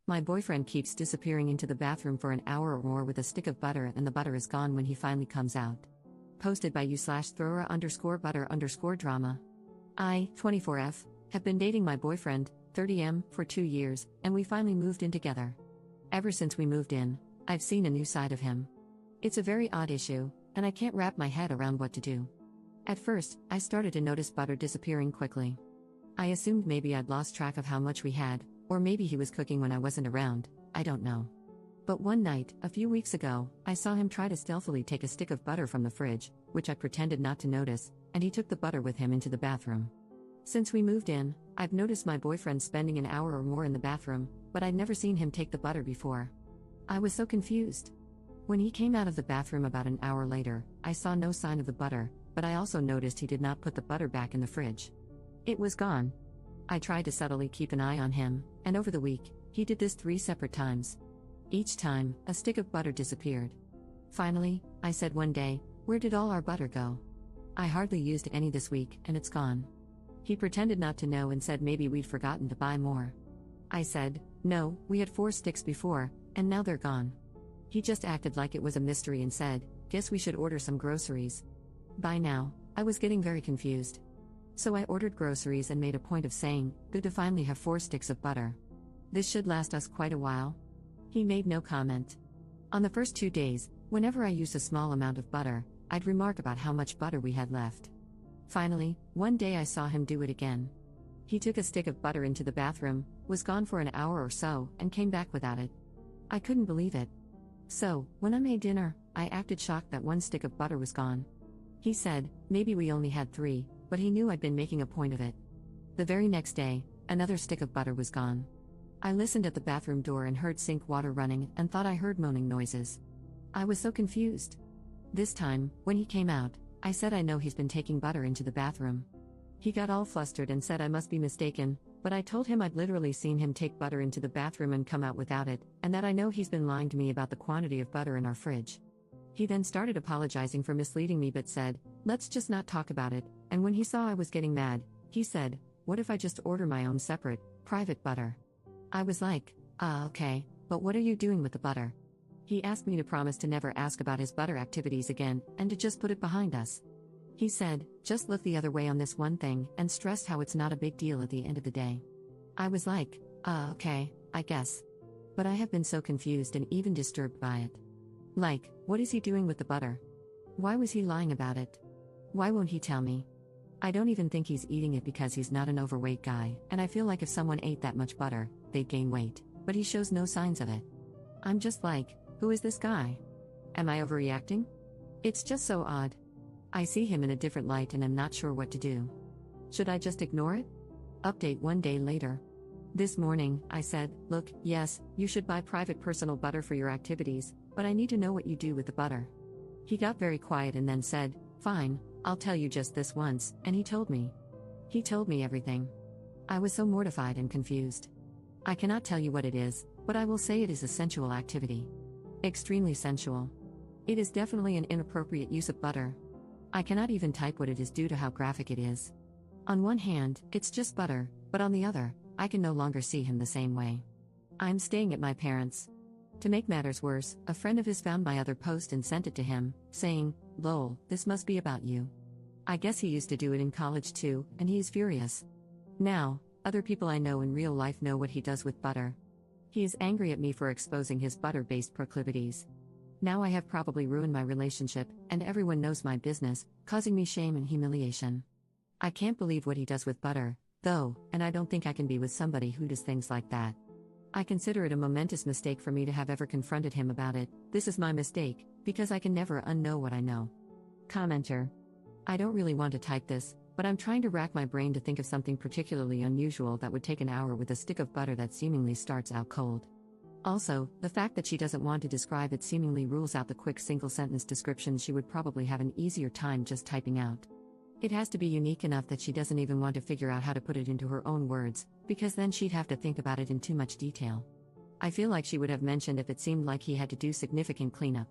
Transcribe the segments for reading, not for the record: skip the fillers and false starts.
My boyfriend keeps disappearing into the bathroom for an hour or more with a stick of butter, and the butter is gone when he finally comes out. Posted by u/thrower_butter_drama. I, 24F, have been dating my boyfriend, 30M, for 2 years, and we finally moved in together. Ever since we moved in, I've seen a new side of him. It's a very odd issue, and I can't wrap my head around what to do. At first, I started to notice butter disappearing quickly. I assumed maybe I'd lost track of how much we had, or maybe he was cooking when I wasn't around, I don't know. But one night, a few weeks ago, I saw him try to stealthily take a stick of butter from the fridge, which I pretended not to notice, and he took the butter with him into the bathroom. Since we moved in, I've noticed my boyfriend spending an hour or more in the bathroom, but I'd never seen him take the butter before. I was so confused. When he came out of the bathroom about an hour later, I saw no sign of the butter, but I also noticed he did not put the butter back in the fridge. It was gone. I tried to subtly keep an eye on him, and over the week, he did this 3 separate times. Each time, a stick of butter disappeared. Finally, I said one day, "Where did all our butter go? I hardly used any this week, and it's gone." He pretended not to know and said maybe we'd forgotten to buy more. I said, "No, we had 4 sticks before, and now they're gone." He just acted like it was a mystery and said, "Guess we should order some groceries." By now, I was getting very confused. So I ordered groceries and made a point of saying, "Good to finally have 4 sticks of butter. This should last us quite a while." He made no comment. On the first 2 days, whenever I used a small amount of butter, I'd remark about how much butter we had left. Finally, one day I saw him do it again. He took a stick of butter into the bathroom, was gone for an hour or so, and came back without it. I couldn't believe it. So, when I made dinner, I acted shocked that 1 stick of butter was gone. He said, maybe we only had 3, but he knew I'd been making a point of it. The very next day, another stick of butter was gone. I listened at the bathroom door and heard sink water running and thought I heard moaning noises. I was so confused. This time, when he came out, I said I know he's been taking butter into the bathroom. He got all flustered and said I must be mistaken, but I told him I'd literally seen him take butter into the bathroom and come out without it, and that I know he's been lying to me about the quantity of butter in our fridge. He then started apologizing for misleading me but said, "Let's just not talk about it," and when he saw I was getting mad, he said, "What if I just order my own separate, private butter?" I was like, okay, but what are you doing with the butter?" He asked me to promise to never ask about his butter activities again, and to just put it behind us. He said, "Just look the other way on this one thing," and stressed how it's not a big deal at the end of the day. I was like, okay, I guess. But I have been so confused and even disturbed by it. Like, what is he doing with the butter? Why was he lying about it? Why won't he tell me? I don't even think he's eating it because he's not an overweight guy, and I feel like if someone ate that much butter, they'd gain weight, but he shows no signs of it. I'm just like, who is this guy? Am I overreacting? It's just so odd. I see him in a different light and am not sure what to do. Should I just ignore it? Update 1 day later. This morning, I said, "Look, yes, you should buy private personal butter for your activities, but I need to know what you do with the butter." He got very quiet and then said, "Fine, I'll tell you just this once," and he told me. He told me everything. I was so mortified and confused. I cannot tell you what it is, but I will say it is a sensual activity. Extremely sensual. It is definitely an inappropriate use of butter. I cannot even type what it is due to how graphic it is. On one hand, it's just butter, but on the other, I can no longer see him the same way. I'm staying at my parents'. To make matters worse, a friend of his found my other post and sent it to him, saying, "Lol, this must be about you." I guess he used to do it in college too, and he is furious. Now, other people I know in real life know what he does with butter. He is angry at me for exposing his butter-based proclivities. Now I have probably ruined my relationship, and everyone knows my business, causing me shame and humiliation. I can't believe what he does with butter, though, and I don't think I can be with somebody who does things like that. I consider it a momentous mistake for me to have ever confronted him about it. This is my mistake, because I can never unknow what I know. Commenter. I don't really want to type this, but I'm trying to rack my brain to think of something particularly unusual that would take an hour with a stick of butter that seemingly starts out cold. Also, the fact that she doesn't want to describe it seemingly rules out the quick single-sentence description she would probably have an easier time just typing out. It has to be unique enough that she doesn't even want to figure out how to put it into her own words, because then she'd have to think about it in too much detail. I feel like she would have mentioned if it seemed like he had to do significant cleanup.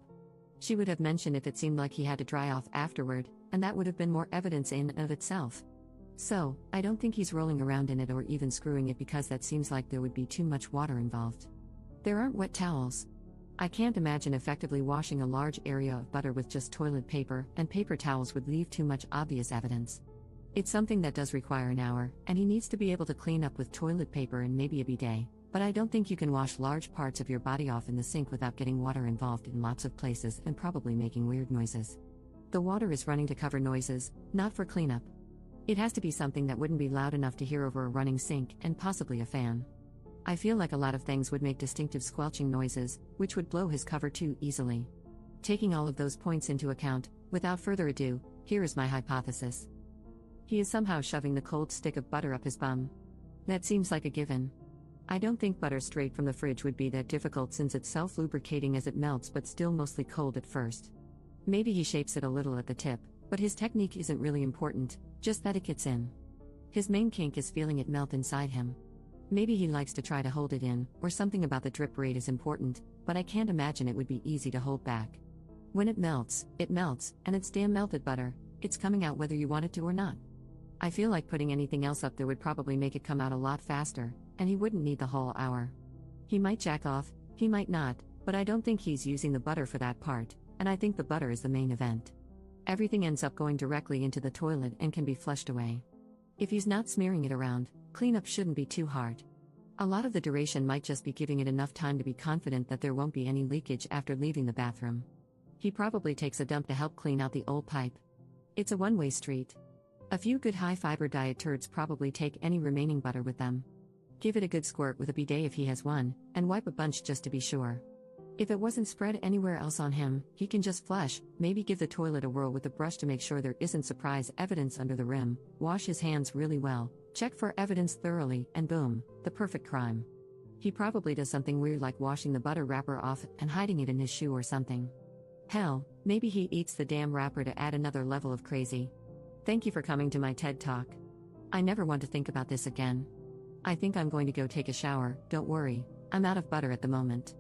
She would have mentioned if it seemed like he had to dry off afterward, and that would have been more evidence in and of itself. So, I don't think he's rolling around in it or even screwing it because that seems like there would be too much water involved. There aren't wet towels. I can't imagine effectively washing a large area of butter with just toilet paper, and paper towels would leave too much obvious evidence. It's something that does require an hour, and he needs to be able to clean up with toilet paper and maybe a bidet, but I don't think you can wash large parts of your body off in the sink without getting water involved in lots of places and probably making weird noises. The water is running to cover noises, not for cleanup. It has to be something that wouldn't be loud enough to hear over a running sink and possibly a fan. I feel like a lot of things would make distinctive squelching noises, which would blow his cover too easily. Taking all of those points into account, without further ado, here is my hypothesis. He is somehow shoving the cold stick of butter up his bum. That seems like a given. I don't think butter straight from the fridge would be that difficult since it's self-lubricating as it melts but still mostly cold at first. Maybe he shapes it a little at the tip, but his technique isn't really important, just that it gets in. His main kink is feeling it melt inside him. Maybe he likes to try to hold it in, or something about the drip rate is important, but I can't imagine it would be easy to hold back. When it melts, and it's damn melted butter, it's coming out whether you want it to or not. I feel like putting anything else up there would probably make it come out a lot faster, and he wouldn't need the whole hour. He might jack off, he might not, but I don't think he's using the butter for that part, and I think the butter is the main event. Everything ends up going directly into the toilet and can be flushed away. If he's not smearing it around, cleanup shouldn't be too hard. A lot of the duration might just be giving it enough time to be confident that there won't be any leakage after leaving the bathroom. He probably takes a dump to help clean out the old pipe. It's a one-way street. A few good high-fiber diet turds probably take any remaining butter with them. Give it a good squirt with a bidet if he has one, and wipe a bunch just to be sure. If it wasn't spread anywhere else on him, he can just flush, maybe give the toilet a whirl with a brush to make sure there isn't surprise evidence under the rim, wash his hands really well, check for evidence thoroughly, and boom, the perfect crime. He probably does something weird like washing the butter wrapper off and hiding it in his shoe or something. Hell, maybe he eats the damn wrapper to add another level of crazy. Thank you for coming to my TED Talk. I never want to think about this again. I think I'm going to go take a shower, don't worry, I'm out of butter at the moment.